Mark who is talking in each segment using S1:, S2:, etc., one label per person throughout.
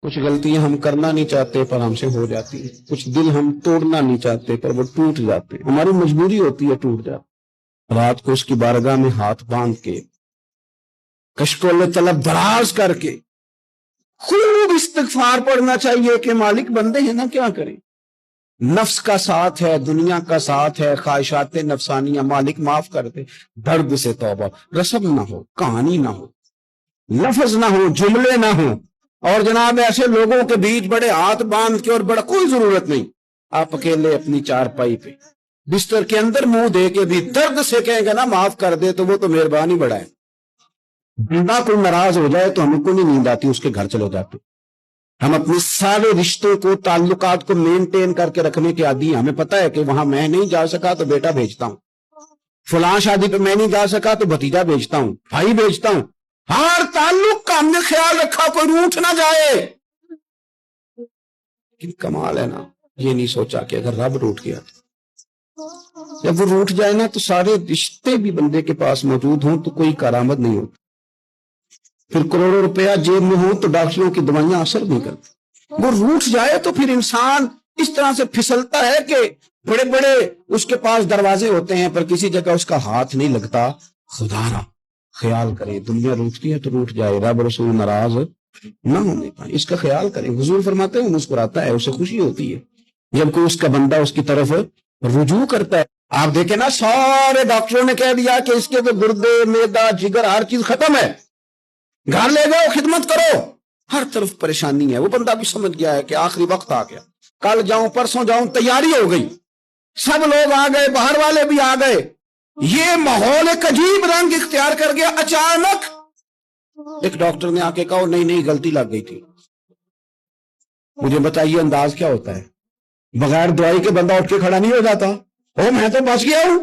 S1: کچھ غلطیاں ہم کرنا نہیں چاہتے پر ہم سے ہو جاتی ہیں، کچھ دل ہم توڑنا نہیں چاہتے پر وہ ٹوٹ جاتے ہیں، ہماری مجبوری ہوتی ہے ٹوٹ جاتے۔ رات کو اس کی بارگاہ میں ہاتھ باندھ کے کشکول طلب دراز کر کے خوب استغفار پڑھنا چاہیے کہ مالک بندے ہیں نا، کیا کریں، نفس کا ساتھ ہے، دنیا کا ساتھ ہے، خواہشات نفسانیہ، مالک معاف کر دے۔ درد سے توبہ، رسم نہ ہو، کہانی نہ ہو، لفظ نہ ہو، جملے نہ ہو، اور جناب ایسے لوگوں کے بیچ بڑے ہاتھ باندھ کے اور بڑا کوئی ضرورت نہیں، آپ اکیلے اپنی چارپائی پہ بستر کے اندر منہ دے کے بھی درد سے کہیں گے نا معاف کر دے تو وہ تو مہربانی بڑا ہے۔ بندہ کوئی ناراض ہو جائے تو ہم کو نہیں نیند آتی، اس کے گھر چلے جاتے۔ ہم اپنے سارے رشتوں کو، تعلقات کو مینٹین کر کے رکھنے کے عادی ہیں، ہمیں پتہ ہے کہ وہاں میں نہیں جا سکا تو بیٹا بھیجتا ہوں، فلاں شادی پہ میں نہیں جا سکا تو بھتیجا بھیجتا ہوں، بھائی بھیجتا ہوں، ہر تعلق کا ہم نے خیال رکھا کوئی روٹھ نہ جائے۔ لیکن کمال ہے نا، یہ نہیں سوچا کہ اگر رب روٹھ گیا تو جب وہ روٹھ جائے نا تو سارے رشتے بھی بندے کے پاس موجود ہوں تو کوئی کارآمد نہیں ہوتی، پھر کروڑوں روپیہ جیب میں ہو تو ڈاکٹروں کی دوائیاں اثر نہیں کرتی۔ وہ روٹھ جائے تو پھر انسان اس طرح سے پھسلتا ہے کہ بڑے بڑے اس کے پاس دروازے ہوتے ہیں پر کسی جگہ اس کا ہاتھ نہیں لگتا۔ خدا را خیال کریں، دنیا روٹتی ہے تو روٹھ جائے، رب رسول ناراض نہ ہونے پائے، اس کا خیال کریں۔ حضور فرماتے ہیں وہ مسکراتا ہے، اسے خوشی ہوتی ہے جب کوئی اس کا بندہ اس کی طرف رجوع کرتا ہے۔ آپ دیکھیں نا، سارے ڈاکٹروں نے کہہ دیا کہ اس کے تو گردے، معدہ، جگر ہر چیز ختم ہے، گھر لے جاؤ، خدمت کرو، ہر طرف پریشانی ہے۔ وہ بندہ بھی سمجھ گیا ہے کہ آخری وقت آ گیا، کل جاؤں پرسوں جاؤں، تیاری ہو گئی، سب لوگ آ گئے، باہر والے بھی آ گئے، یہ ماحول ایک عجیب رنگ اختیار کر گیا۔ اچانک ایک ڈاکٹر نے آ کے کہا نہیں غلطی لگ گئی تھی۔ مجھے بتائیے انداز کیا ہوتا ہے؟ بغیر دعائی کے بندہ اٹھ کے کھڑا نہیں ہو جاتا، او میں تو بچ گیا ہوں۔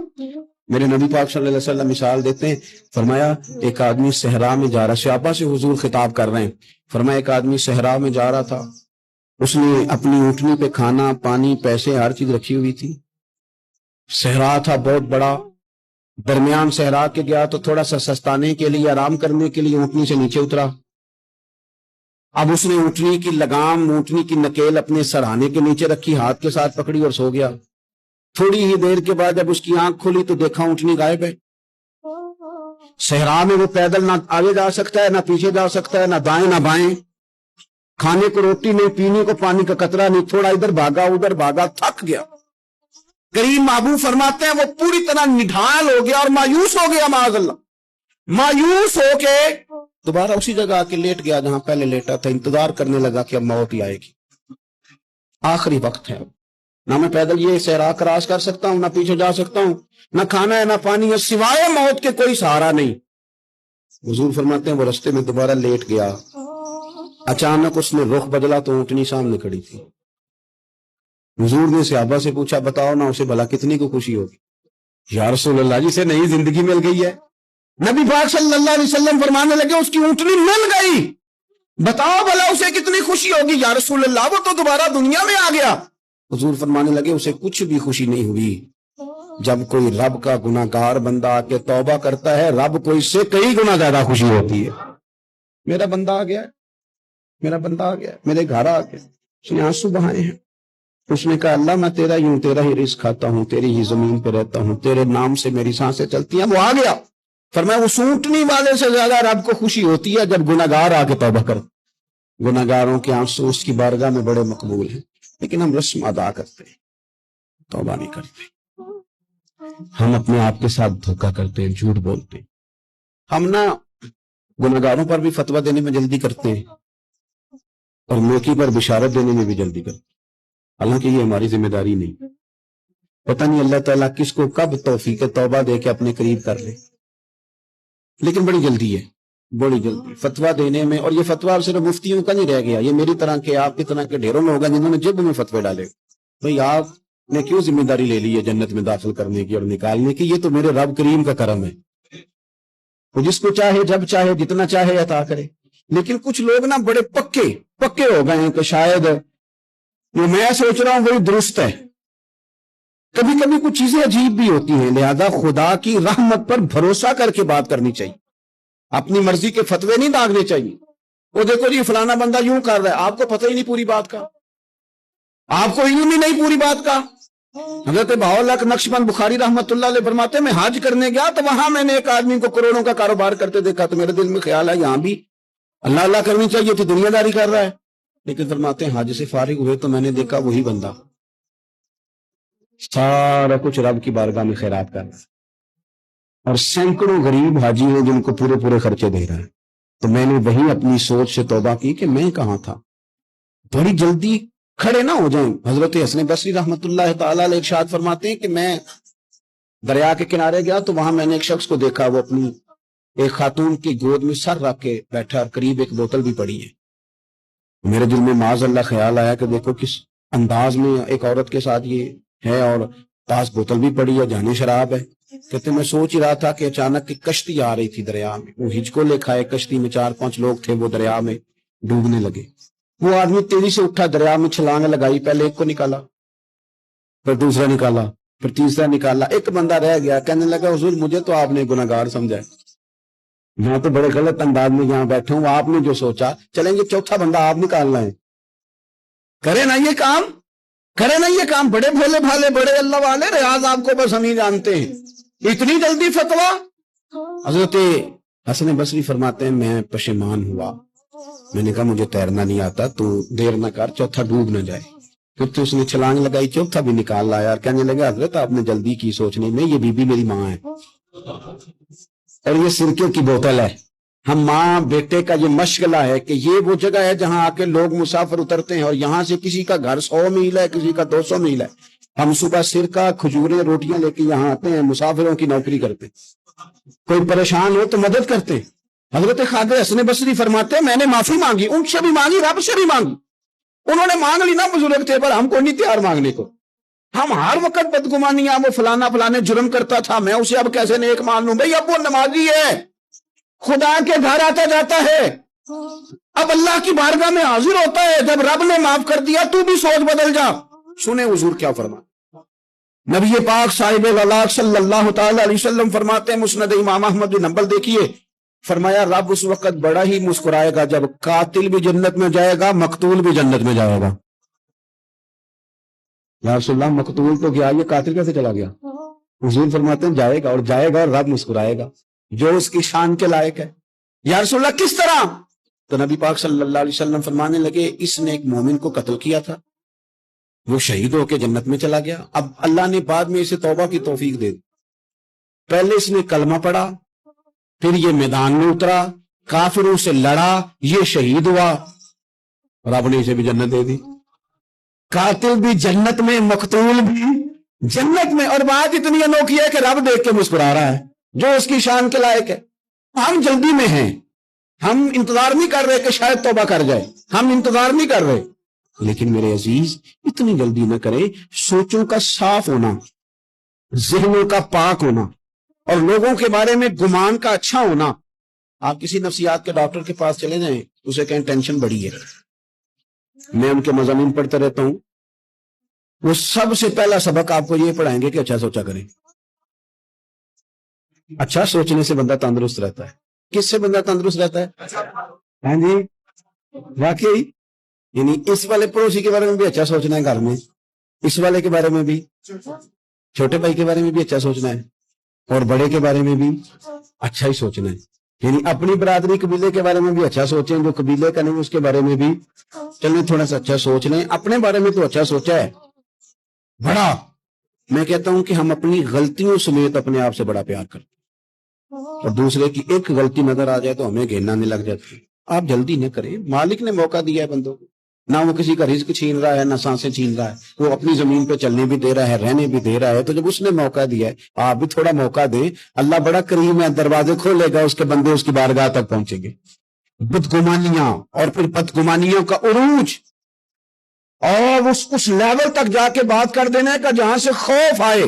S1: میرے نبی پاک صلی اللہ علیہ وسلم مثال دیتے ہیں، فرمایا ایک آدمی صحرا میں جا رہا، صحابہ سے حضور خطاب کر رہے ہیں، فرمایا ایک آدمی صحرا میں جا رہا تھا، اس نے اپنی اونٹنی پہ کھانا، پانی، پیسے، ہر چیز رکھی ہوئی تھی، صحرا تھا بہت بڑا، درمیان صحرا کے گیا تو تھوڑا سا سستانے کے لیے، آرام کرنے کے لیے اونٹنی سے نیچے اترا۔ اب اس نے اونٹنی کی لگام، اونٹنی کی نکیل اپنے سرہانے کے نیچے رکھی، ہاتھ کے ساتھ پکڑی اور سو گیا۔ تھوڑی ہی دیر کے بعد جب اس کی آنکھ کھلی تو دیکھا اونٹنی غائب ہے۔ صحرا میں وہ پیدل نہ آگے جا سکتا ہے، نہ پیچھے جا سکتا ہے، نہ دائیں نہ بائیں، کھانے کو روٹی نہیں، پینے کو پانی کا قطرہ نہیں، تھوڑا ادھر بھاگا ادھر بھاگا، تھک گیا۔ کریم محبوب فرماتے ہیں وہ پوری طرح نڈھال ہو گیا اور مایوس ہو گیا، معاذ اللہ، مایوس ہو کے دوبارہ اسی جگہ آ کے لیٹ گیا جہاں پہلے لیٹا تھا، انتظار کرنے لگا کہ اب موت ہی آئے گی، آخری وقت ہے، نہ میں پیدل یہ صحرا کراس کر سکتا ہوں، نہ پیچھے جا سکتا ہوں، نہ کھانا ہے نہ پانی ہے، سوائے موت کے کوئی سہارا نہیں۔ حضور فرماتے ہیں وہ رستے میں دوبارہ لیٹ گیا، اچانک اس نے رخ بدلا تو اونٹنی سامنے کھڑی تھی۔ حضور نے صحابہ سے پوچھا بتاؤ نا اسے بھلا کتنی کو خوشی ہوگی؟ یا رسول اللہ جسے نئی زندگی مل گئی ہے۔ نبی پاک صلی اللہ علیہ وسلم فرمانے لگے اس کی اونٹنی مل گئی، بتاؤ بھلا اسے کتنی خوشی ہوگی؟ یا رسول اللہ وہ تو دوبارہ دنیا میں آ گیا۔ حضور فرمانے لگے اسے کچھ بھی خوشی نہیں ہوئی۔ جب کوئی رب کا گناہ گار بندہ آ کے توبہ کرتا ہے، رب کو اس سے کئی گنا زیادہ خوشی ہوتی ہے۔ میرا بندہ آ گیا، میرا بندہ آ گیا، میرے گھر آ گیا، اس نے آنسو بہائے ہیں، اس نے کہا اللہ میں تیرا ہی ہوں، تیرا ہی رزق کھاتا ہوں، تیری ہی زمین پہ رہتا ہوں، تیرے نام سے میری سانسیں چلتی ہیں۔ وہ آ گیا، فرمایا اس اونٹنی والے سے زیادہ رب کو خوشی ہوتی ہے جب گناہ گار آ کے توبہ کر۔ گناہ گاروں کے آنسو اس کی بارگاہ میں بڑے مقبول ہیں، لیکن ہم رسم ادا کرتے ہیں، توبہ نہیں کرتے، ہم اپنے آپ کے ساتھ دھوکہ کرتے ہیں، جھوٹ بولتے ہیں، ہم نہ گناہ گاروں پر بھی فتویٰ دینے میں جلدی کرتے ہیں اور نیکی پر بشارت دینے میں بھی جلدی کرتے ہیں، حالانکہ یہ ہماری ذمہ داری نہیں۔ پتہ نہیں اللہ تعالیٰ کس کو کب توفیق توبہ دے کے اپنے قریب کر لے، لیکن بڑی جلدی ہے، بڑی جلدی فتویٰ دینے میں۔ اور یہ فتویٰ صرف مفتیوں کا نہیں رہ گیا، یہ میری طرح کے، آپ کی طرح کے ڈھیروں لوگ ہیں جنہوں نے جب میں فتوے ڈالے۔ بھئی آپ نے کیوں ذمہ داری لے لی ہے جنت میں داخل کرنے کی اور نکالنے کی؟ یہ تو میرے رب کریم کا کرم ہے، وہ جس کو چاہے جب چاہے جتنا چاہے عطا کرے۔ لیکن کچھ لوگ نا بڑے پکے ہو گئے ہیں کہ شاید جو میں سوچ رہا ہوں وہی درست ہے۔ کبھی کبھی کچھ چیزیں عجیب بھی ہوتی ہیں، لہذا خدا کی رحمت پر بھروسہ کر کے بات کرنی چاہیے، اپنی مرضی کے فتوے نہیں داغنے چاہیے۔ وہ دیکھو جی فلانا بندہ یوں کر رہا ہے، آپ کو پتہ ہی نہیں پوری بات کا، آپ کو علم ہی نہیں پوری بات کا۔ حضرت بہاءاللہ نقشبند بخاری رحمت اللہ علیہ فرماتے ہیں میں حج کرنے گیا تو وہاں میں نے ایک آدمی کو کروڑوں کا کاروبار کرتے دیکھا، تو میرے دل میں خیال ہے یہاں بھی اللہ اللہ کرنی چاہیے تھی، دنیا داری کر رہا ہے۔ لیکن فرماتے ہیں حج سے فارغ ہوئے تو میں نے دیکھا وہی بندہ سارا کچھ رب کی بارگاہ میں خیرات کر رہا ہے، اور سینکڑوں غریب حاجی ہیں جن کو پورے پورے خرچے دے رہا ہے۔ تو میں نے وہی اپنی سوچ سے توبہ کی کہ میں کہاں تھا، بڑی جلدی کھڑے نہ ہو جائیں۔ حضرت حسن بصری رحمت اللہ تعالی علیہ ارشاد فرماتے ہیں کہ میں دریا کے کنارے گیا تو وہاں میں نے ایک شخص کو دیکھا، وہ اپنی ایک خاتون کی گود میں سر رکھ کے بیٹھا، اور قریب ایک بوتل بھی پڑی ہے۔ میرے دل میں معاذ اللہ خیال آیا کہ دیکھو کس انداز میں ایک عورت کے ساتھ یہ ہے، اور پاس بوتل بھی پڑی ہے، جانے شراب ہے۔ کہتے میں سوچ ہی رہا تھا کہ اچانک ایک کشتی آ رہی تھی دریا میں، وہ ہج کو لے کھائے، کشتی میں 4-5 لوگ تھے، وہ دریا میں ڈوبنے لگے۔ وہ آدمی تیزی سے اٹھا، دریا میں چھلانگ لگائی، پہلے ایک کو نکالا، پھر دوسرا نکالا، پھر تیسرا نکالا، ایک بندہ رہ گیا۔ کہنے لگا حضور مجھے تو آپ نے گناہگار سمجھا ہے، میں تو بڑے غلط انداز میں یہاں بیٹھا ہوں، آپ نے جو سوچا چلیں گے چوتھا بندہ آپ نکالنا ہے، کرے نا یہ کام، کرے نا یہ کام، بڑے بھولے بھالے بڑے اللہ والے، ریاض آپ کو بس ہم ہی جانتے ہیں، اتنی جلدی فتوا۔ حضرت حسن بصری فرماتے ہیں میں پشیمان ہوا، میں نے کہا مجھے تیرنا نہیں آتا، تو دیر نہ کر، چوتھا ڈوب نہ جائے۔ پھر تو اس نے چھلانگ لگائی، چوتھا بھی نکال لایا، اور کہنے لگا حضرت آپ نے جلدی کی سوچنے میں، یہ بی بی میری ماں ہے اور یہ سرکے کی بوتل ہے۔ ہم ماں بیٹے کا یہ مشغلہ ہے کہ یہ وہ جگہ ہے جہاں آ کے لوگ مسافر اترتے ہیں، اور یہاں سے کسی کا گھر 100 میل ہے، کسی کا 200 میل ہے، ہم صبح سرکہ کھجوریں روٹیاں لے کے یہاں آتے ہیں، مسافروں کی نوکری کرتے ہیں، کوئی پریشان ہو تو مدد کرتے ہیں۔ حضرت خواجہ حسن بصری فرماتے ہیں میں نے معافی مانگی، ان سے بھی مانگی، رب سے بھی مانگی، انہوں نے مانگ لی نا بزرگ تھے، پر ہم کو نہیں تیار مانگنے کو۔ ہم ہر وقت بدگمانیاں، وہ فلانا فلانے جرم کرتا تھا، میں اسے اب کیسے نیک مان لوں؟ بھئی اب وہ نمازی ہے، خدا کے گھر آتا جاتا ہے، اب اللہ کی بارگاہ میں حاضر ہوتا ہے، جب رب نے معاف کر دیا تو بھی سوچ بدل جا۔ سنیں حضور کیا فرما، نبی پاک صاحب العلاق صلی اللہ تعالی علیہ وسلم فرماتے ہیں، مسند امام احمد بن حنبل دیکھیے، فرمایا رب اس وقت بڑا ہی مسکرائے گا جب قاتل بھی جنت میں جائے گا، مقتول بھی جنت میں جائے گا۔ یا رسول اللہ مقتول تو گیا، یہ قاتل کیسے چلا گیا؟ حضور فرماتے ہیں جائے گا، اور جائے گا اور رب مسکرائے گا، جو اس کی شان کے لائق ہے۔ یا رسول اللہ کس طرح؟ تو نبی پاک صلی اللہ علیہ وسلم فرمانے لگے اس نے ایک مومن کو قتل کیا تھا، وہ شہید ہو کے جنت میں چلا گیا، اب اللہ نے بعد میں اسے توبہ کی توفیق دے دی، پہلے اس نے کلمہ پڑھا، پھر یہ میدان میں اترا، کافروں سے لڑا، یہ شہید ہوا، رب نے اسے بھی جنت دے دی۔ قاتل بھی جنت میں، مقتول بھی جنت میں، اور بات اتنی انوکھی ہے کہ رب دیکھ کے مسکرا رہا ہے، جو اس کی شان کے لائق ہے۔ ہم جلدی میں ہیں، ہم انتظار نہیں کر رہے کہ شاید توبہ کر جائے، ہم انتظار نہیں کر رہے، لیکن میرے عزیز اتنی جلدی نہ کرے، سوچوں کا صاف ہونا، ذہنوں کا پاک ہونا، اور لوگوں کے بارے میں گمان کا اچھا ہونا۔ آپ کسی نفسیات کے ڈاکٹر کے پاس چلے جائیں، اسے کہیں ٹینشن بڑی ہے، میں ان کے مضامین پڑھتا رہتا ہوں، وہ سب سے پہلا سبق آپ کو یہ پڑھائیں گے کہ اچھا سوچا کریں۔ اچھا سوچنے سے بندہ تندرست رہتا ہے۔ کس سے بندہ تندرست رہتا ہے؟ ہاں جی واقعی، یعنی اس والے پڑوسی کے بارے میں بھی اچھا سوچنا ہے، گھر میں اس والے کے بارے میں بھی، چھوٹے بھائی کے بارے میں بھی اچھا سوچنا ہے، اور بڑے کے بارے میں بھی اچھا ہی سوچنا ہے، یعنی اپنی برادری قبیلے کے بارے میں بھی اچھا سوچیں، جو قبیلے کا نہیں اس کے بارے میں بھی چلیں تھوڑا سا اچھا سوچ لیں، اپنے بارے میں تو اچھا سوچا ہے بڑا۔ میں کہتا ہوں کہ ہم اپنی غلطیوں سمیت اپنے آپ سے بڑا پیار کرتے ہیں، اور دوسرے کی ایک غلطی نظر آ جائے تو ہمیں گھیننا نہیں لگ جاتی۔ آپ جلدی نہ کریں، مالک نے موقع دیا ہے بندوں کو، نہ وہ کسی کا رزق چھین رہا ہے، نہ سانسیں چھین رہا ہے، وہ اپنی زمین پہ چلنے بھی دے رہا ہے، رہنے بھی دے رہا ہے، تو جب اس نے موقع دیا ہے آپ بھی تھوڑا موقع دیں۔ اللہ بڑا کریم ہے، دروازے کھولے گا، اس کے بندے اس کی بارگاہ تک پہنچیں گے۔ بدگمانیاں اور پھر بدگمانیوں کا عروج، اور اس لیول تک جا کے بات کر دینا کا جہاں سے خوف آئے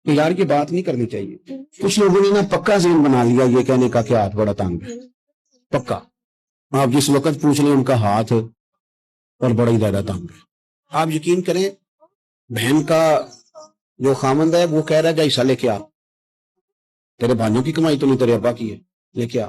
S1: کہ یار یہ بات نہیں کرنی چاہیے۔ کچھ لوگوں نے نا پکا ذہن بنا لیا یہ کہنے کا کہ ہاتھ بڑا تنگ ہے، پکا، آپ جس وقت پوچھ لیں ان کا ہاتھ اور بڑا ہی زیادہ تنگ ہے۔ آپ یقین کریں، بہن کا جو خامند ہے وہ کہہ رہا ہے جا حصہ لے کے آ، تیرے بھائیوں کی کمائی تو نہیں، تیرے ابا کی ہے، لے کے آ۔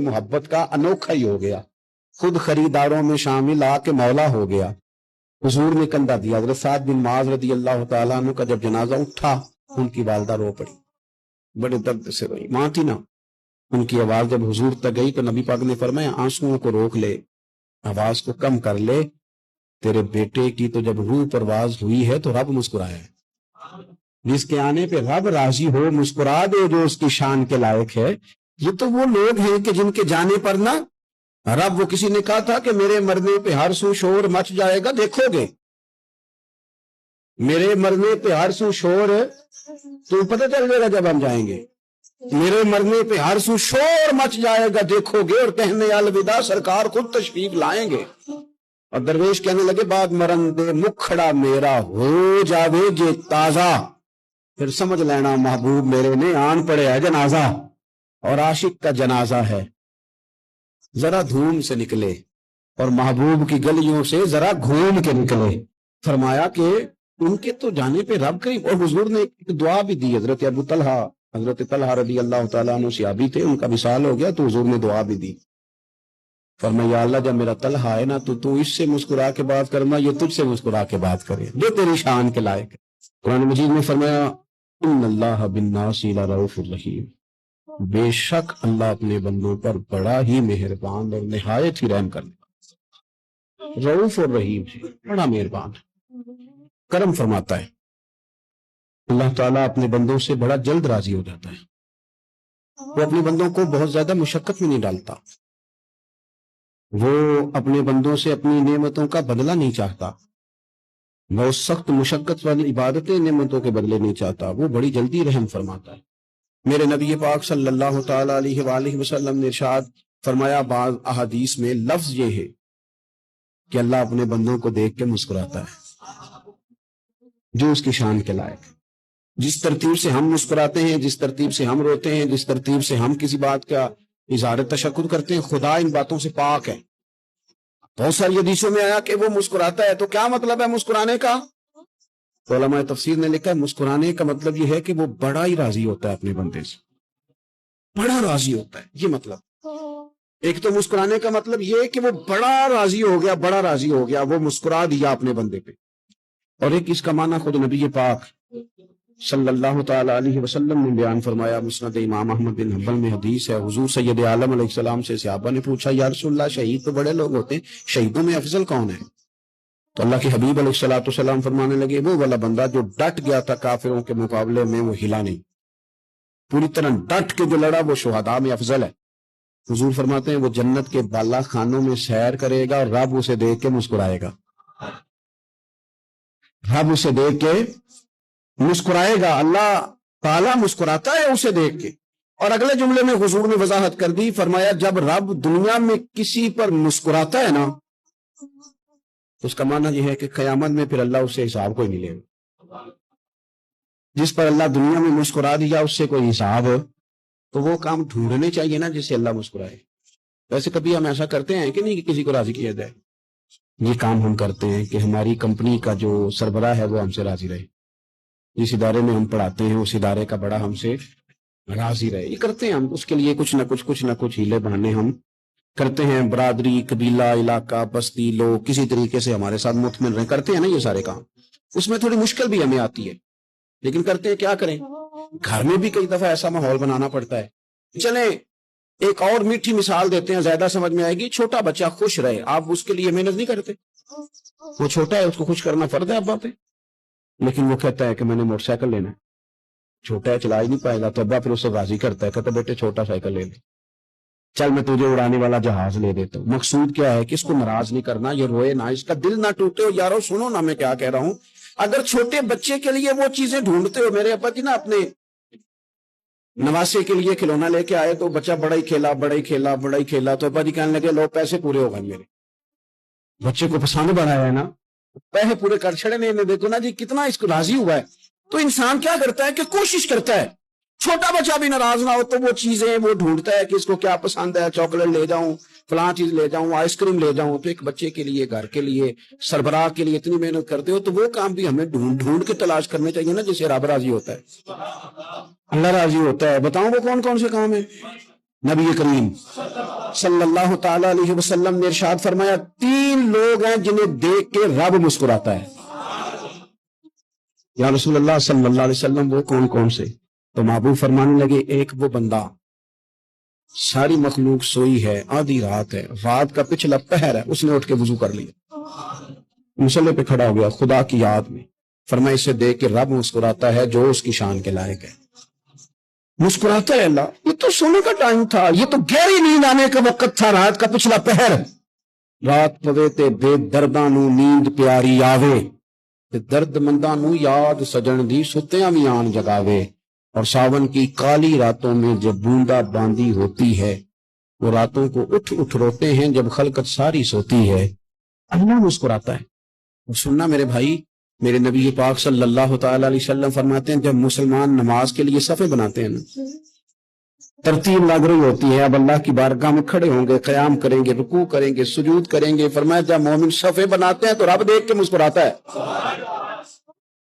S1: محبت کا انوکھا ہی ہو گیا. خود خریداروں میں شامل آ کے مولا ہو گیا. حضور نے کندھا دیا. حضرت سعد بن معاذ رضی اللہ تعالیٰ عنہ کا جب جنازہ اٹھا، ان کی والدہ رو پڑی، بڑے درد سے روئی. ماں تھی نا. ان کی آواز جب حضور تک گئی تو نبی پاک نے فرمایا آنسوؤں کو روک لے، آواز کو کم کر لے. تیرے بیٹے کی تو جب روح پرواز ہوئی ہے تو رب مسکرایا ہے. جس کے آنے پہ رب راضی ہو مسکرا دے جو اس کی شان کے لائق ہے. یہ تو وہ لوگ ہیں کہ جن کے جانے پر نا رب، وہ کسی نے کہا تھا کہ میرے مرنے پہ ہر سو شور مچ جائے گا، دیکھو گے میرے مرنے پہ ہر سو شور، تو پتہ چل جائے گا جب ہم جائیں گے. میرے مرنے پہ ہر سو شور مچ جائے گا، دیکھو گے. اور کہنے الوداع سرکار خود تشریف لائیں گے. اور درویش کہنے لگے بعد مرندے مکھڑا میرا ہو جاوے جے تازہ، پھر سمجھ لینا محبوب میرے نے آن پڑے ہے جنازہ. اور عاشق کا جنازہ ہے ذرا دھوم سے نکلے، اور محبوب کی گلیوں سے ذرا گھوم کے نکلے. فرمایا کہ ان کے تو جانے پہ رب قریب. اور حضور نے ایک دعا بھی دی. حضرت ابو طلحہ، حضرت طلحہ رضی اللہ تعالیٰ عنہ صحابی تھے، ان کا وصال ہو گیا تو حضور نے دعا بھی دی. فرمایا یا اللہ جب میرا طلحہ ہے نا تو اس سے مسکرا کے بات کرنا، یہ تجھ سے مسکرا کے بات کرے جو تیری شان کے لائق ہے. قرآن مجید میں فرمایا ان اللہ بالناس لرؤوف الرحیم، بے شک اللہ اپنے بندوں پر بڑا ہی مہربان اور نہایت ہی رحم کرنے والا. رؤوف اور رحیم ہے، بڑا مہربان کرم فرماتا ہے. اللہ تعالیٰ اپنے بندوں سے بڑا جلد راضی ہو جاتا ہے. وہ اپنے بندوں کو بہت زیادہ مشقت میں نہیں ڈالتا. وہ اپنے بندوں سے اپنی نعمتوں کا بدلہ نہیں چاہتا. وہ سخت مشقت والی عبادتیں نعمتوں کے بدلے نہیں چاہتا. وہ بڑی جلدی رحم فرماتا ہے. میرے نبی پاک صلی اللہ تعالی علیہ وآلہ وسلم نے ارشاد فرمایا، بعض احادیث میں لفظ یہ ہے کہ اللہ اپنے بندوں کو دیکھ کے مسکراتا ہے جو اس کی شان کے لائق. جس ترتیب سے ہم مسکراتے ہیں، جس ترتیب سے ہم روتے ہیں، جس ترتیب سے ہم کسی بات کا اظہار تشکر کرتے ہیں، خدا ان باتوں سے پاک ہے. بہت ساری حدیثوں میں آیا کہ وہ مسکراتا ہے. تو کیا مطلب ہے مسکرانے کا؟ تو علماء تفسیر نے لکھا ہے مسکرانے کا مطلب یہ ہے کہ وہ بڑا ہی راضی ہوتا ہے اپنے بندے سے، بڑا راضی ہوتا ہے. یہ مطلب ایک تو مسکرانے کا مطلب یہ ہے کہ وہ بڑا راضی ہو گیا، بڑا راضی ہو گیا، وہ مسکرا دیا اپنے بندے پہ. اور ایک اس کا معنی خود نبی پاک صلی اللہ تعالی علیہ وسلم نے بیان فرمایا. مسند امام احمد بن حنبل میں حدیث ہے، حضور سید عالم علیہ السلام سے صحابہ نے پوچھا یا رسول اللہ شہید تو بڑے لوگ ہوتے ہیں، شہیدوں میں افضل کون ہے؟ تو اللہ کے حبیب علیہ السلام فرمانے لگے وہ والا بندہ جو ڈٹ گیا تھا کافروں کے مقابلے میں، وہ ہلا نہیں، پوری طرح ڈٹ کے جو لڑا، وہ شہداء میں افضل ہے. حضور فرماتے ہیں وہ جنت کے بالا خانوں میں سیر کرے گا اور رب اسے دیکھ کے مسکرائے گا. رب اسے دیکھ کے مسکرائے گا. اللہ تعالیٰ مسکراتا ہے اسے دیکھ کے. اور اگلے جملے میں حضور نے وضاحت کر دی، فرمایا جب رب دنیا میں کسی پر مسکراتا ہے نا، اس کا معنی یہ ہے کہ قیامت میں پھر اللہ اس سے حساب کوئی نہیں لے گا. جس پر اللہ دنیا میں مسکرا دیا اس سے کوئی حساب، تو وہ کام ڈھونڈنے چاہیے نا جس سے اللہ مسکرائے. ویسے کبھی ہم ایسا کرتے ہیں کہ نہیں کہ کسی کو راضی کیا جائے؟ یہ کام ہم کرتے ہیں کہ ہماری کمپنی کا جو سربراہ ہے وہ ہم سے راضی رہے، جس ادارے میں ہم پڑھاتے ہیں اس ادارے کا بڑا ہم سے راضی رہے. یہ کرتے ہیں ہم، اس کے لیے کچھ نہ کچھ ہیلے بہانے ہم کرتے ہیں. برادری، قبیلہ، علاقہ، بستی، لوگ کسی طریقے سے ہمارے ساتھ مطمئن رہے، کرتے ہیں نا یہ سارے کام. اس میں تھوڑی مشکل بھی ہمیں آتی ہے لیکن کرتے ہیں. کیا کریں، گھر میں بھی کئی دفعہ ایسا ماحول بنانا پڑتا ہے. چلیں ایک اور میٹھی مثال دیتے ہیں، زیادہ سمجھ میں آئے گی. چھوٹا بچہ خوش رہے، آپ اس کے لیے محنت نہیں کرتے. وہ چھوٹا ہے، اس کو خوش کرنا فرض ہے ابا پہ، لیکن وہ کہتا ہے کہ میں نے موٹر سائیکل لینا ہے. چھوٹا ہے، چلا ہی نہیں پائے گا، تو ابا پھر اسے راضی کرتا ہے، کہتا بیٹے چھوٹا سائیکل لے لے، چل میں تجھے اڑانے والا جہاز لے دیتا ہوں. مقصود کیا ہے کہ اس کو ناراض نہیں کرنا، یہ روئے نہ، اس کا دل نہ ٹوٹے. ہو یارو سنو نا میں کیا کہہ رہا ہوں. اگر چھوٹے بچے کے لیے وہ چیزیں ڈھونڈتے ہو، میرے ابا جی نا اپنے نواسے کے لیے کھلونا لے کے آئے تو بچہ بڑا ہی کھیلا تو ابا جی کہنے لگے لو پیسے پورے ہو گئے. میرے بچے کو پسند بڑا ہے نا، پیسے پورے کر چھڑے نہیں. دیکھو نا جی کتنا اس کو راضی ہوا ہے. تو انسان کیا کرتا ہے کہ کوشش کرتا ہے چھوٹا بچہ بھی ناراض نہ ہو، تو وہ چیزیں وہ ڈھونڈتا ہے کہ اس کو کیا پسند ہے، چاکلیٹ لے جاؤں، فلاں چیز لے جاؤں، آئس کریم لے جاؤں. تو ایک بچے کے لیے، گھر کے لیے، سربراہ کے لیے اتنی محنت کرتے ہو، تو وہ کام بھی ہمیں ڈھونڈ کے تلاش کرنے چاہیے نا جسے رب راضی ہوتا ہے، اللہ راضی ہوتا ہے. بتاؤں وہ کون کون سے کام ہیں؟ نبی کریم صلی اللہ تعالی علیہ وسلم نے ارشاد فرمایا 3 لوگ ہیں جنہیں دیکھ کے رب مسکراتا ہے. یا رسول اللہ صلی اللہ علیہ وسلم وہ کون کون سے؟ تو محبوب فرمانے لگے ایک وہ بندہ ساری مخلوق سوئی ہے، آدھی رات ہے، رات کا پچھلا پہر ہے، اس نے اٹھ کے وضو کر لیا، مصلے پہ کھڑا ہو گیا خدا کی یاد میں. فرمایا اسے دیکھ کے رب مسکراتا ہے جو اس کی شان کے لائق ہے. مسکراتا ہے اللہ. یہ تو سونے کا ٹائم تھا، یہ تو گہری نیند آنے کا وقت تھا، رات کا پچھلا پہر. رات پوے تے بے درداں نو نیند پیاری آوے تے درد منداں نو یاد سجن دی ستیاں بھی آن جگاوے. اور ساون کی کالی راتوں میں جب بوندا باندی ہوتی ہے، وہ راتوں کو اٹھ اٹھ روتے ہیں جب خلقت ساری سوتی ہے. اللہ مسکراتا ہے. اور سننا میرے بھائی، میرے نبی پاک صلی اللہ تعالی علیہ وسلم فرماتے ہیں جب مسلمان نماز کے لیے صفیں بناتے ہیں نا، ترتیب لگ رہی ہوتی ہے، اب اللہ کی بارگاہ میں کھڑے ہوں گے، قیام کریں گے، رکوع کریں گے، سجود کریں گے. فرمایا جب مومن صفیں بناتے ہیں تو رب دیکھ کے مسکراتا ہے.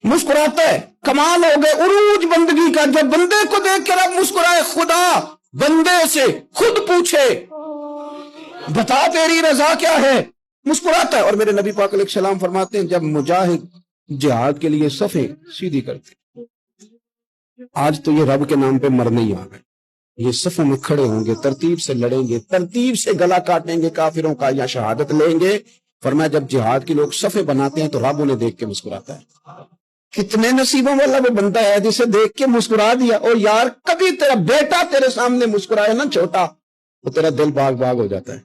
S1: مسکراتا ہے. کمال ہو گئے عروج بندگی کا جب بندے کو دیکھ کے رب مسکرائے. خدا بندے سے خود پوچھے بتا تیری رضا کیا ہے، مسکراتا ہے. اور میرے نبی پاک علیہ السلام فرماتے ہیں جب مجاہد جہاد کے لیے صفیں سیدھی کرتے، آج تو یہ رب کے نام پہ مرنے ہی آ گئے، یہ صفوں میں کھڑے ہوں گے، ترتیب سے لڑیں گے، ترتیب سے گلا کاٹیں گے کافروں کا یا شہادت لیں گے. فرمایا جب جہاد کے لوگ صفیں بناتے ہیں تو رب انہیں دیکھ کے مسکراتا ہے. کتنے نصیبوں والا وہ بندہ ہے جسے دیکھ کے مسکرا دیا. اور یار کبھی تیرا بیٹا تیرے سامنے مسکرائے نا چھوٹا، تو تیرا دل باغ باغ ہو جاتا ہے.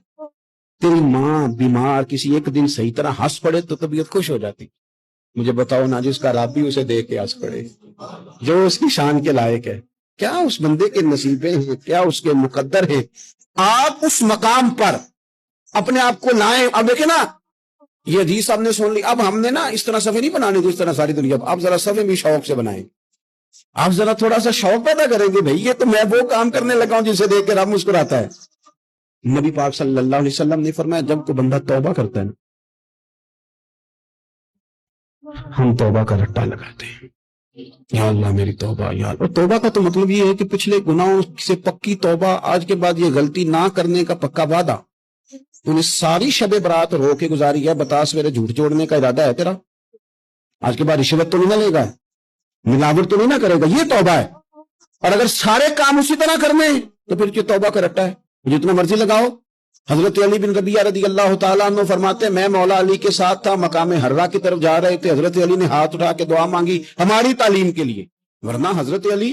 S1: تیری ماں بیمار کسی ایک دن صحیح طرح ہنس پڑے تو طبیعت خوش ہو جاتی. مجھے بتاؤ نا جس کا رب بھی اسے دیکھ کے ہنس پڑے جو اس کی شان کے لائق ہے، کیا اس بندے کے نصیبیں ہیں، کیا اس کے مقدر ہیں. آپ اس مقام پر اپنے آپ کو لائیں. اب دیکھیں نا یہ حدیث آپ نے سن لی، اب ہم نے نا اس طرح صفحے نہیں بنانے جس طرح ساری دنیا. اب ذرا صفحے بھی شوق سے بنائیں. آپ ذرا تھوڑا سا شوق پیدا کریں گے بھائی یہ تو میں وہ کام کرنے لگا ہوں جسے دیکھ کے رب مسکراتا ہے. نبی پاک صلی اللہ علیہ وسلم نے فرمایا جب کوئی بندہ توبہ کرتا ہے نا، ہم توبہ کا رٹا لگاتے ہیں، یا اللہ میری توبہ یا اللہ. اور توبہ کا تو مطلب یہ ہے کہ پچھلے گناہوں سے پکی توبہ، آج کے بعد یہ غلطی نہ کرنے کا پکا وعدہ. تو نے ساری شب برات رو کے گزاری ہے، بتا سویرے جھوٹ جوڑنے کا ارادہ ہے تیرا؟ آج کے بعد رشوت تو نہیں نہ لے گا، ملاوٹ تو نہیں نہ کرے گا، یہ توبہ ہے. اور اگر سارے کام اسی طرح کرنے ہیں تو پھر یہ توبہ کا رٹا ہے، جتنا مرضی لگاؤ. حضرت علی بن ربیعہ رضی اللہ تعالیٰ عنہ فرماتے ہیں میں مولا علی کے ساتھ تھا، مقام حرہ کی طرف جا رہے تھے، حضرت علی نے ہاتھ اٹھا کے دعا مانگی ہماری تعلیم کے لیے. ورنہ حضرت علی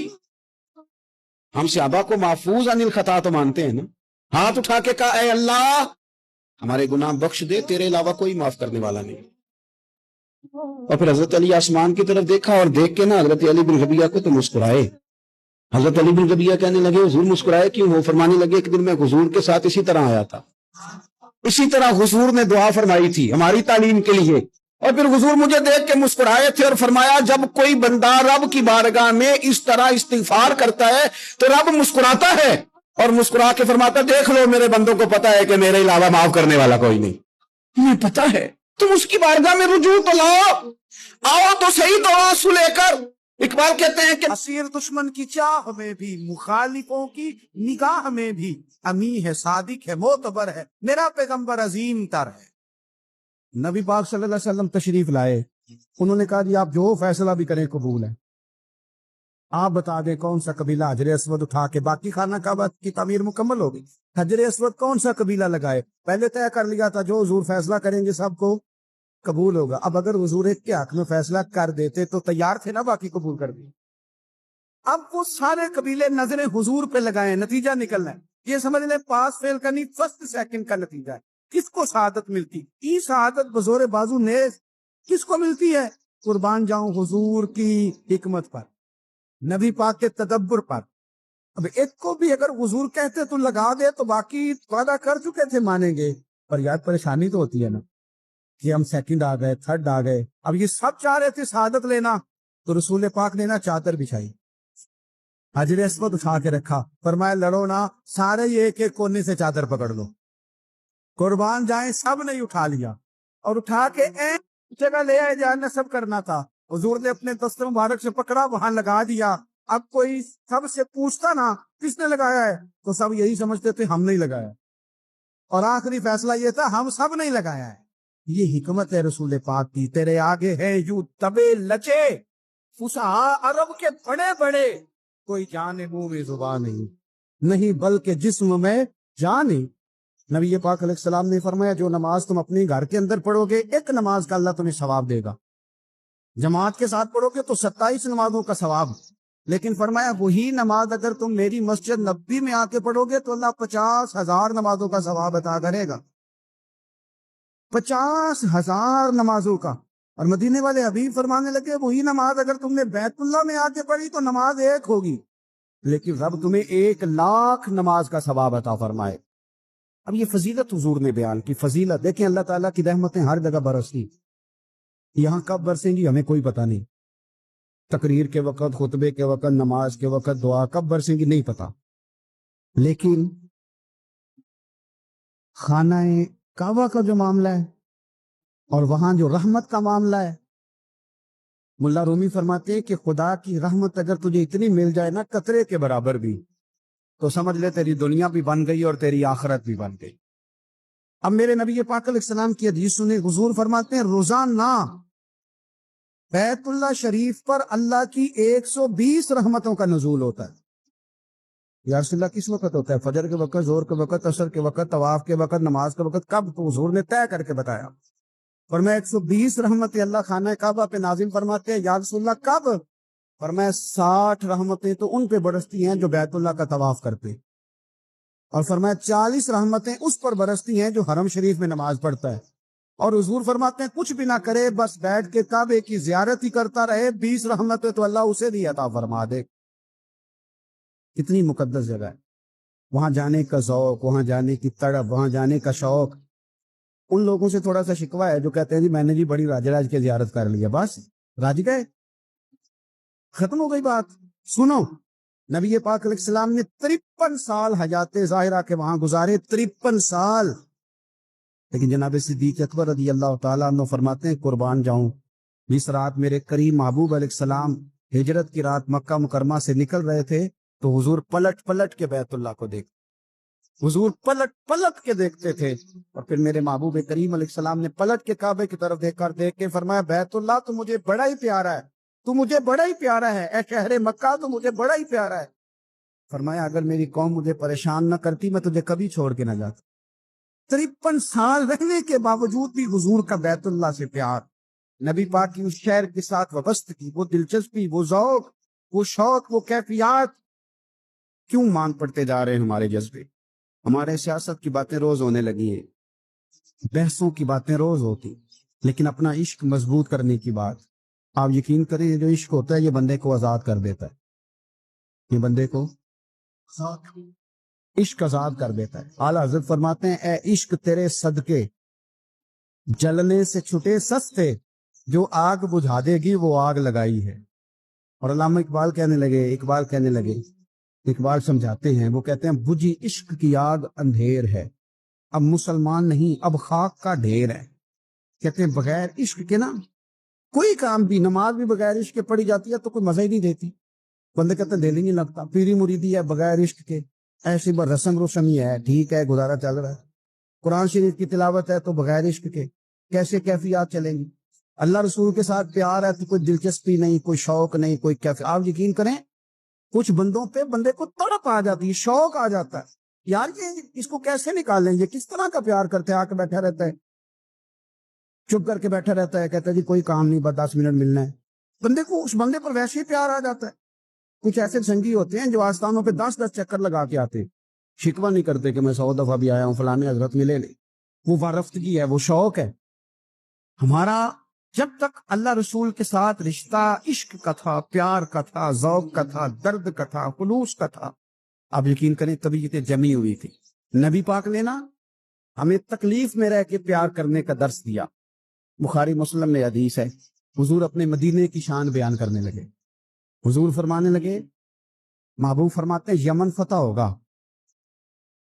S1: ہم صحابہ کو محفوظ عن الخطا تو مانتے ہیں نا. ہاتھ اٹھا کے کہا اے اللہ ہمارے گناہ بخش دے، تیرے علاوہ کوئی معاف کرنے والا نہیں. اور پھر حضرت علی آسمان کی طرف دیکھا اور دیکھ کے نا حضرت علی بن ربیعہ کو تو مسکرائے. حضرت علی بن ربیعہ کہنے لگے حضور مسکرائے کیوں؟ وہ فرمانے لگے ایک دن میں حضور کے ساتھ اسی طرح آیا تھا، اسی طرح حضور نے دعا فرمائی تھی ہماری تعلیم کے لیے، اور پھر حضور مجھے دیکھ کے مسکرائے تھے اور فرمایا جب کوئی بندہ رب کی بارگاہ میں اس طرح استغفار کرتا ہے تو رب مسکراتا ہے اور مسکرا کے فرماتا دیکھ لو میرے بندوں کو پتا ہے کہ میرے علاوہ معاف کرنے والا کوئی نہیں. تمہیں پتا ہے تم اس کی بارگاہ میں رجوع تو لاؤ، آؤ تو صحیح تو آنسو لے کر. اقبال کہتے ہیں کہ
S2: اسیر دشمن کی چاہ میں بھی، مخالفوں کی نگاہ میں بھی، امی ہے صادق ہے معتبر ہے، میرا پیغمبر عظیم تر ہے. نبی پاک صلی اللہ علیہ وسلم تشریف لائے، انہوں نے کہا جی آپ جو فیصلہ بھی کریں قبول ہے. آپ بتا دیں کون سا قبیلہ حجر اسود اٹھا کے باقی خانہ کعبہ کی تعمیر مکمل ہوگی. حجر اسود کون سا قبیلہ لگائے، پہلے طے کر لیا تھا جو حضور فیصلہ کریں گے سب کو قبول ہوگا. اب اگر حضور ایک کے حق میں فیصلہ کر دیتے تو تیار تھے نا باقی قبول کر دی. اب وہ سارے قبیلے نظریں حضور پہ لگائیں، نتیجہ نکلنا ہے. یہ سمجھ لیں پاس فیل کا نہیں، فرسٹ سیکنڈ کا نتیجہ ہے. کس کو شہادت ملتی؟ یہ شہادت بزور بازو نیز کس کو ملتی ہے؟ قربان جاؤں حضور کی حکمت پر، نبی پاک کے تدبر پر. اب ایک کو بھی اگر حضور کہتے تو لگا دے تو باقی وعدہ کر چکے تھے مانیں گے. پر یار پریشانی تو ہوتی ہے نا کہ ہم سیکنڈ آ گئے، تھرڈ آ گئے. اب یہ سب چاہ رہے تھے شہادت لینا، تو رسول پاک نے نا چادر بچھائی، حجر اسود اٹھا کے رکھا، فرمایا لڑو نا، سارے یہ ایک ایک کونے سے چادر پکڑ لو. قربان جائیں سب نے اٹھا لیا اور اٹھا کے جگہ لے آئے جہاں نصب کرنا تھا. حضور نے اپنے دست مبارک سے پکڑا، وہاں لگا دیا. اب کوئی سب سے پوچھتا نا کس نے لگایا ہے تو سب یہی سمجھتے تھے ہم نہیں لگایا، اور آخری فیصلہ یہ تھا ہم سب نہیں لگایا ہے۔ یہ حکمت ہے رسول پاک کی، تیرے آگے ہے یوں تبے لچے فصحا عرب کے بڑے بڑے، کوئی جان منہ میں زبان نہیں بلکہ جسم میں جان نہیں۔ نبی پاک علیہ السلام نے فرمایا جو نماز تم اپنے گھر کے اندر پڑھو گے ایک نماز کا اللہ تمہیں ثواب دے گا، جماعت کے ساتھ پڑھو گے تو 27 نمازوں کا ثواب، لیکن فرمایا وہی نماز اگر تم میری مسجد نبی میں آ کے پڑھو گے تو اللہ 50,000 نمازوں کا ثواب عطا کرے گا، 50,000 نمازوں کا۔ اور مدینے والے حبیب فرمانے لگے وہی نماز اگر تم نے بیت اللہ میں آ کے پڑھی تو نماز ایک ہوگی، لیکن رب تمہیں 1,00,000 نماز کا ثواب عطا فرمائے۔ اب یہ فضیلت حضور نے بیان کی، فضیلت دیکھیں، اللہ تعالیٰ کی رحمتیں ہر جگہ برستی، یہاں کب برسیں گی ہمیں کوئی پتہ نہیں، تقریر کے وقت، خطبے کے وقت، نماز کے وقت، دعا کب برسیں گی نہیں پتہ، لیکن خانہ کعبہ کا جو معاملہ ہے اور وہاں جو رحمت کا معاملہ ہے، ملا رومی فرماتے ہیں کہ خدا کی رحمت اگر تجھے اتنی مل جائے نا قطرے کے برابر بھی، تو سمجھ لے تیری دنیا بھی بن گئی اور تیری آخرت بھی بن گئی۔ اب میرے نبی پاک علیہ السلام کی حدیث سنیں، حضور فرماتے ہیں روزانہ بیت اللہ شریف پر اللہ کی 120 رحمتوں کا نزول ہوتا ہے۔ یا رسول اللہ کس وقت ہوتا ہے؟ فجر کے وقت، ظہر کے وقت، عصر کے وقت، طواف کے وقت، نماز کے وقت، کب؟ تو حضور نے طے کر کے بتایا، فرمایا 120 رحمتیں اللہ خانہ کعبہ پہ نازل فرماتے ہیں۔ یا رسول اللہ کب؟ فرمایا 60 رحمتیں تو ان پہ برستی ہیں جو بیت اللہ کا طواف کرتے، اور فرمایا 40 رحمتیں اس پر برستی ہیں جو حرم شریف میں نماز پڑھتا ہے، اور حضور فرماتے ہیں کچھ بھی نہ کرے بس بیٹھ کے کعبے کی زیارت ہی کرتا رہے، 20 رحمتیں تو اللہ اسے بھی عطا فرما دے۔ کتنی مقدس جگہ ہے، وہاں جانے کا ذوق، وہاں جانے کی تڑپ، وہاں جانے کا شوق۔ ان لوگوں سے تھوڑا سا شکوہ ہے جو کہتے ہیں جی میں نے جی بڑی راج کے زیارت کر لیا، بس راج گئے، ختم ہو گئی بات۔ سنو، نبی پاک علیہ السلام نے 53 سال حیات ظاہرہ کے وہاں گزارے، 53 سال، لیکن جناب صدیق اکبر رضی اللہ تعالیٰ عنہ فرماتے ہیں قربان جاؤں، جس رات میرے کریم محبوب علیہ السلام ہجرت کی رات مکہ مکرمہ سے نکل رہے تھے تو حضور پلٹ پلٹ کے بیت اللہ کو دیکھ، حضور پلٹ پلٹ کے دیکھتے تھے، اور پھر میرے محبوب کریم علیہ السلام نے پلٹ کے کعبے کی طرف دیکھ کے فرمایا بیت اللہ تو مجھے بڑا ہی پیارا ہے، تو مجھے بڑا ہی پیارا ہے، اے شہر مکہ تو مجھے بڑا ہی پیارا ہے۔ فرمایا اگر میری قوم مجھے پریشان نہ کرتی میں تجھے کبھی چھوڑ کے نہ جاتا۔ 53 سال رہنے کے باوجود بھی حضور کا بیت اللہ سے پیار، نبی پاک کی اس شہر کے ساتھ وابستگی، وہ دلچسپی، وہ ذوق، وہ شوق، وہ کیفیات، کیوں مان پڑتے جا رہے ہیں ہمارے جذبے؟ ہمارے سیاست کی باتیں روز ہونے لگی ہیں، بحثوں کی باتیں روز ہوتی، لیکن اپنا عشق مضبوط کرنے کی بات، آپ یقین کریں جو عشق ہوتا ہے یہ بندے کو آزاد کر دیتا ہے، یہ بندے کو عشق آزاد کر دیتا ہے۔ اعلیٰ حضرت فرماتے ہیں اے عشق تیرے صدقے جلنے سے چھٹے سستے، جو آگ بجھا دے گی وہ آگ لگائی ہے۔ اور علامہ اقبال کہنے لگے، اقبال سمجھاتے ہیں، وہ کہتے ہیں بجھی عشق کی آگ اندھیر ہے، اب مسلمان نہیں اب خاک کا ڈھیر ہے۔ کہتے ہیں بغیر عشق کے نا کوئی کام بھی، نماز بھی بغیر عشق کے پڑھی جاتی ہے تو کوئی مزہ ہی نہیں دیتی، بندے کہتے ہیں دل ہی نہیں لگتا، پیری مریدی ہے بغیر عشق کے ایسی رسم رسمی ہے، ٹھیک ہے گزارا چل رہا ہے، قرآن شریف کی تلاوت ہے تو بغیر عشق کے کیسے کیفیات چلیں گی؟ اللہ رسول کے ساتھ پیار ہے تو کوئی دلچسپی نہیں، کوئی شوق نہیں، کوئی کیفیت۔ آپ یقین کریں کچھ بندوں پہ بندے کو تڑپ آ جاتی ہے، شوق آ جاتا ہے، یار یہ اس کو کیسے نکالیں، یہ کس طرح کا پیار کرتے ہیں، آ کے بیٹھا رہتا ہے، چپ کر کے بیٹھا رہتا ہے، کہتا ہے جی کوئی کام نہیں، بس 10 منٹ ملنا ہے، بندے کو اس بندے پر ویسے ہی پیار آ جاتا ہے۔ کچھ ایسے سنگی ہوتے ہیں جو آستانوں پہ 10 چکر لگا کے آتے، شکوہ نہیں کرتے کہ میں 100 دفعہ بھی آیا ہوں فلانے حضرت ملے نہیں، وہ وارفتگی ہے، وہ شوق ہے ہمارا۔ جب تک اللہ رسول کے ساتھ رشتہ عشق کا تھا، پیار کا تھا، ذوق کا تھا، درد کا تھا، خلوص کا تھا، آپ یقین کریں طبیعتیں جمی ہوئی تھی۔ نبی پاک نے نا ہمیں تکلیف میں رہ کے پیار کرنے کا درس دیا۔ بخاری مسلم میں حدیث ہے، حضور اپنے مدینے کی شان بیان کرنے لگے، حضور فرمانے لگے، محبوب فرماتے ہیں یمن فتح ہوگا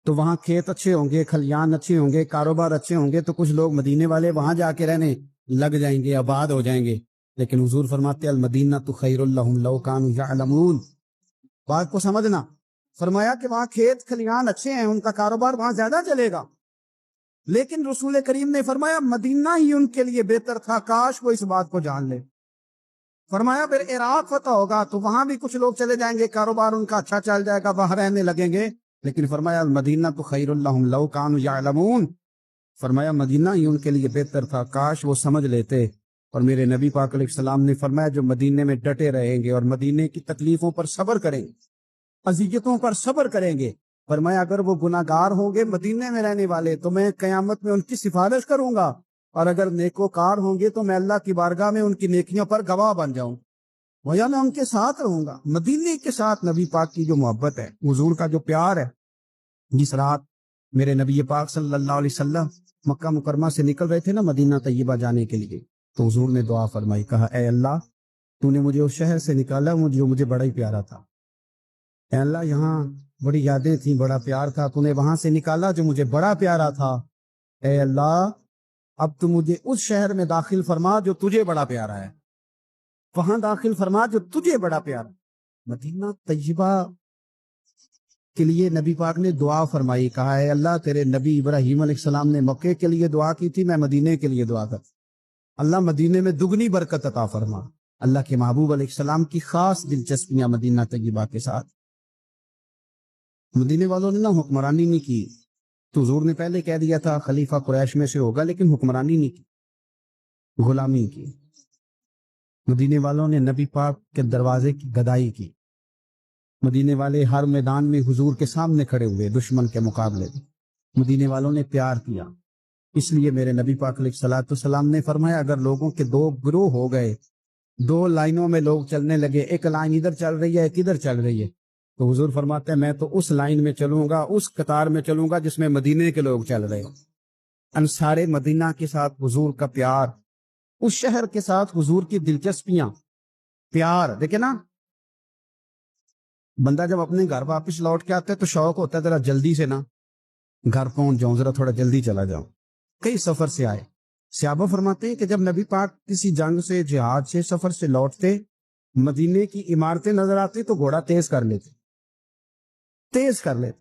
S2: تو وہاں کھیت اچھے ہوں گے، کھلیان اچھے ہوں گے، کاروبار اچھے ہوں گے، تو کچھ لوگ مدینے والے وہاں جا کے رہنے لگ جائیں گے، آباد ہو جائیں گے، لیکن حضور فرماتے المدینہ تو خیر لہم لو کانوا یعلمون، بات کو سمجھنا. فرمایا کہ وہاں کھیت کھلیان اچھے ہیں، ان کا کاروبار وہاں زیادہ چلے گا، لیکن رسول کریم نے فرمایا مدینہ ہی ان کے لیے بہتر تھا، کاش وہ اس بات کو جان لے. فرمایا پھر عراق فتح ہوگا تو وہاں بھی کچھ لوگ چلے جائیں گے، کاروبار ان کا اچھا چل جائے گا، وہاں رہنے لگیں گے، لیکن فرمایا مدینہ تو خیر لہم لو کانوا یعلمون، فرمایا مدینہ ہی ان کے لیے بہتر تھا، کاش وہ سمجھ لیتے. اور میرے نبی پاک علیہ السلام نے فرمایا جو مدینے میں ڈٹے رہیں گے اور مدینے کی تکلیفوں پر صبر کریں گے، اذیتوں پر صبر کریں گے، فرمایا اگر وہ گناہگار ہوں گے مدینے میں رہنے والے تو میں قیامت میں ان کی سفارش کروں گا، اور اگر نیکوکار ہوں گے تو میں اللہ کی بارگاہ میں ان کی نیکیوں پر گواہ بن جاؤں، ویا میں ان کے ساتھ رہوں گا. مدینے کے ساتھ نبی پاک کی جو محبت ہے، حضور کا جو پیار ہے. جس رات میرے نبی پاک صلی اللہ علیہ وسلم مکہ مکرمہ سے نکل رہے تھے نا مدینہ طیبہ جانے کے لیے، تو حضور نے دعا فرمائی، کہا اے اللہ تو نے مجھے اس شہر سے نکالا جو مجھے بڑا ہی پیارا تھا، اے اللہ یہاں بڑی یادیں تھیں، بڑا پیار تھا، تو نے وہاں سے نکالا جو مجھے بڑا پیارا تھا، اے اللہ اب تو مجھے اس شہر میں داخل فرما جو تجھے بڑا پیارا ہے، وہاں داخل فرما جو تجھے بڑا پیارا. مدینہ طیبہ کے لیے نبی پاک نے دعا فرمائی، کہا اے اللہ تیرے نبی ابراہیم علیہ السلام نے مکے کے لیے دعا کی تھی، میں مدینے کے لیے دعا کر، اللہ مدینے میں دگنی برکت عطا فرما. اللہ کے محبوب علیہ السلام کی خاص دلچسپیاں مدینہ طیبہ کے ساتھ. مدینے والوں نے نہ حکمرانی نہیں کی، تو حضور نے پہلے کہہ دیا تھا خلیفہ قریش میں سے ہوگا، لیکن حکمرانی نہیں کی، غلامی کی. مدینے والوں نے نبی پاک کے دروازے کی گدائی کی. مدینے والے ہر میدان میں حضور کے سامنے کھڑے ہوئے دشمن کے مقابلے میں. مدینے والوں نے پیار کیا. اس لیے میرے نبی پاک علیہ الصلوۃ والسلام نے فرمایا اگر لوگوں کے دو گروہ ہو گئے، دو لائنوں میں لوگ چلنے لگے، ایک لائن ادھر چل رہی ہے ایک ادھر چل رہی ہے، تو حضور فرماتے ہیں میں تو اس لائن میں چلوں گا، اس قطار میں چلوں گا جس میں مدینے کے لوگ چل رہے ہوں. انصار مدینہ کے ساتھ حضور کا پیار، اس شہر کے ساتھ حضور کی دلچسپیاں، پیار. دیکھیں نا بندہ جب اپنے گھر واپس لوٹ کے آتا ہے تو شوق ہوتا ہے ذرا جلدی سے نا گھر پہنچ جاؤں، ذرا تھوڑا جلدی چلا جاؤں. کئی سفر سے آئے صحابہ فرماتے ہیں کہ جب نبی پاک کسی جنگ سے، جہاد سے، سفر سے لوٹتے، مدینے کی عمارتیں نظر آتی تو گھوڑا تیز کر لیتے،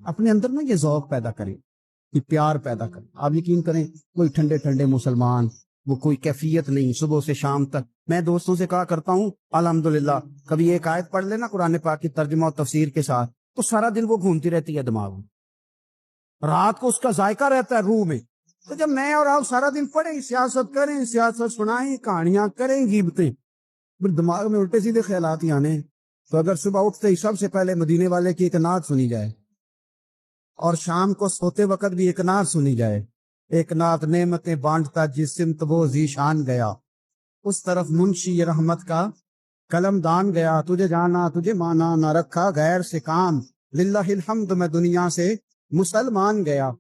S2: اپنے اندر نا یہ ذوق پیدا کریں، یہ پیار پیدا کریں. آپ یقین کریں کوئی ٹھنڈے ٹھنڈے مسلمان، وہ کوئی کیفیت نہیں، صبح سے شام تک میں دوستوں سے کہا کرتا ہوں الحمدللہ کبھی ایک آیت پڑھ لینا قرآن پاک کی ترجمہ اور تفسیر کے ساتھ تو سارا دن وہ گھومتی رہتی ہے دماغ میں، رات کو اس کا ذائقہ رہتا ہے روح میں. تو جب میں اور آپ سارا دن پڑھیں، سیاست کریں، سیاست سنائیں، کہانیاں کریں، غیبتیں، پھر دماغ میں الٹے سیدھے خیالات ہی آنے. تو اگر صبح اٹھتے ہی سب سے پہلے مدینے والے کی ایک نعت سنی جائے اور شام کو سوتے وقت بھی ایک نعت سنی جائے، ایک نعت نعمتیں بانٹتا جس سمت وہ ذیشان گیا، اس طرف منشی رحمت کا قلم دان گیا، تجھے جانا تجھے مانا نہ رکھا غیر سے کام، للہ الحمد میں دنیا سے مسلمان گیا.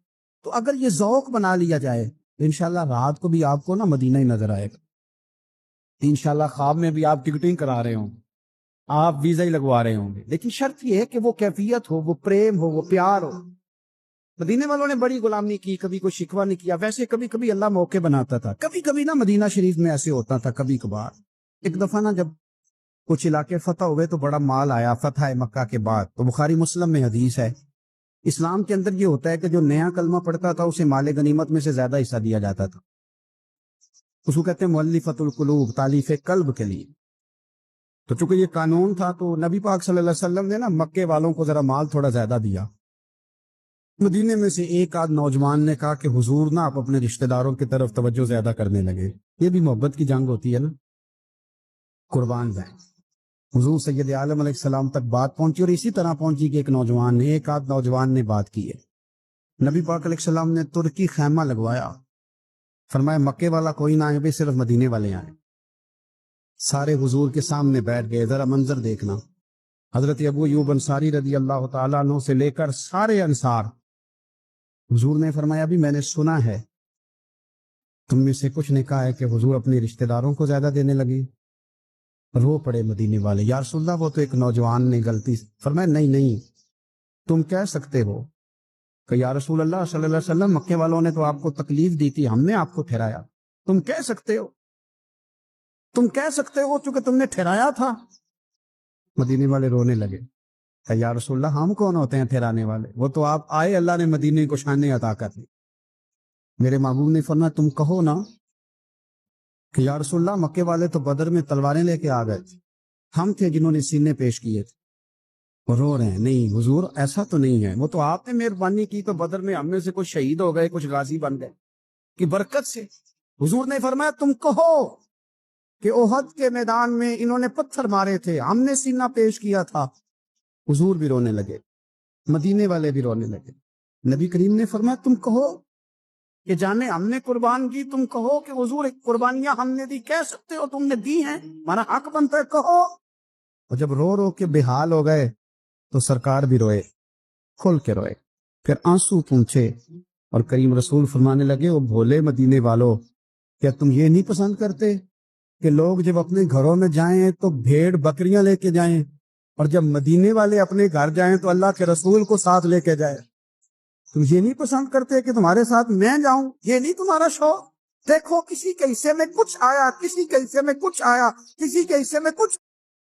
S2: تو اگر یہ ذوق بنا لیا جائے تو انشاءاللہ رات کو بھی آپ کو نا مدینہ ہی نظر آئے گا. انشاءاللہ خواب میں بھی آپ ٹکٹنگ کرا رہے ہوں، آپ ویزا ہی لگوا رہے ہوں گے، لیکن شرط یہ ہے کہ وہ کیفیت ہو، وہ پریم ہو، وہ پیار ہو. مدینے والوں نے بڑی غلامی کی، کبھی کوئی شکوہ نہیں کیا. ویسے کبھی کبھی اللہ موقع بناتا تھا، کبھی کبھی نا مدینہ شریف میں ایسے ہوتا تھا کبھی کبھار. ایک دفعہ نا جب کچھ علاقے فتح ہوئے تو بڑا مال آیا فتح مکہ کے بعد، تو بخاری مسلم میں حدیث ہے. اسلام کے اندر یہ ہوتا ہے کہ جو نیا کلمہ پڑھتا تھا اسے مال غنیمت میں سے زیادہ حصہ دیا جاتا تھا. اس کو کہتے ہیں مؤلفۃ القلوب، تالیف قلب کے لیے. تو چونکہ یہ قانون تھا تو نبی پاک صلی اللہ علیہ وسلم نے نا مکے والوں کو ذرا مال تھوڑا زیادہ دیا. مدینے میں سے ایک آدھ نوجوان نے کہا کہ حضور نا آپ اپنے رشتہ داروں کی طرف توجہ زیادہ کرنے لگے. یہ بھی محبت کی جنگ ہوتی ہے نا، قربان جائیں. حضور سید عالم علیہ السلام تک بات پہنچی اور اسی طرح پہنچی کہ ایک آدھ نوجوان نے بات کی ہے. نبی پاک علیہ السلام نے ترکی خیمہ لگوایا، فرمایا مکے والا کوئی نہ آئے، صرف مدینے والے آئے. سارے حضور کے سامنے بیٹھ گئے. ذرا منظر دیکھنا، حضرت ابو ایوب انصاری رضی اللہ تعالیٰ عنہ سے لے کر سارے انصار. حضور نے فرمایا بھی میں نے سنا ہے تم میں سے کچھ نے کہا ہے کہ حضور اپنے رشتہ داروں کو زیادہ دینے لگی. رو پڑے مدینے والے، یا رسول اللہ وہ تو ایک نوجوان نے غلطی. فرمایا نہیں تم کہہ سکتے ہو کہ یا رسول اللہ صلی اللہ علیہ وسلم مکے والوں نے تو آپ کو تکلیف دی تھی، ہم نے آپ کو ٹھہرایا. تم کہہ سکتے ہو چونکہ تم نے ٹھہرایا تھا. مدینے والے رونے لگے. کہ یا رسول اللہ ہم کون ہوتے ہیں پھر آنے والے؟ وہ تو آپ آئے، اللہ نے مدینے کو شان عطا کر دی۔ میرے محبوب نے فرمایا تم کہو نا کہ یا رسول اللہ مکے والے تو بدر میں تلواریں لے کے آ گئے تھے، ہم تھے جنہوں نے سینے پیش کیے تھے۔ وہ رو رہے ہیں، نہیں حضور ایسا تو نہیں ہے، وہ تو آپ نے مہربانی کی تو بدر میں ہم میں سے کچھ شہید ہو گئے، کچھ غازی بن گئے کی برکت سے۔ حضور نے فرمایا تم کہو کہ احد کے میدان میں انہوں نے پتھر مارے تھے، ہم نے سینہ پیش کیا تھا۔ حضور بھی رونے لگے، مدینے والے بھی رونے لگے۔ نبی کریم نے فرمایا تم کہو کہ جانے ہم نے قربان کی، تم کہو کہ حضور قربانیاں ہم نے دی، کہہ سکتے ہو تم نے دی ہیں، ہمارا حق بنتا ہے کہو۔ اور جب رو رو کے بے حال ہو گئے تو سرکار بھی روئے، کھل کے روئے، پھر آنسو پونچھے اور کریم رسول فرمانے لگے وہ بھولے مدینے والوں، کیا تم یہ نہیں پسند کرتے کہ لوگ جب اپنے گھروں میں جائیں تو بھیڑ بکریاں لے کے جائیں، اور جب مدینے والے اپنے گھر جائیں تو اللہ کے رسول کو ساتھ لے کے جائیں؟ تم یہ نہیں پسند کرتے کہ تمہارے ساتھ میں جاؤں؟ یہ نہیں تمہارا شوق؟ دیکھو کسی کے حصے میں کچھ آیا، کسی کے حصے میں کچھ آیا، کسی کے حصے میں کچھ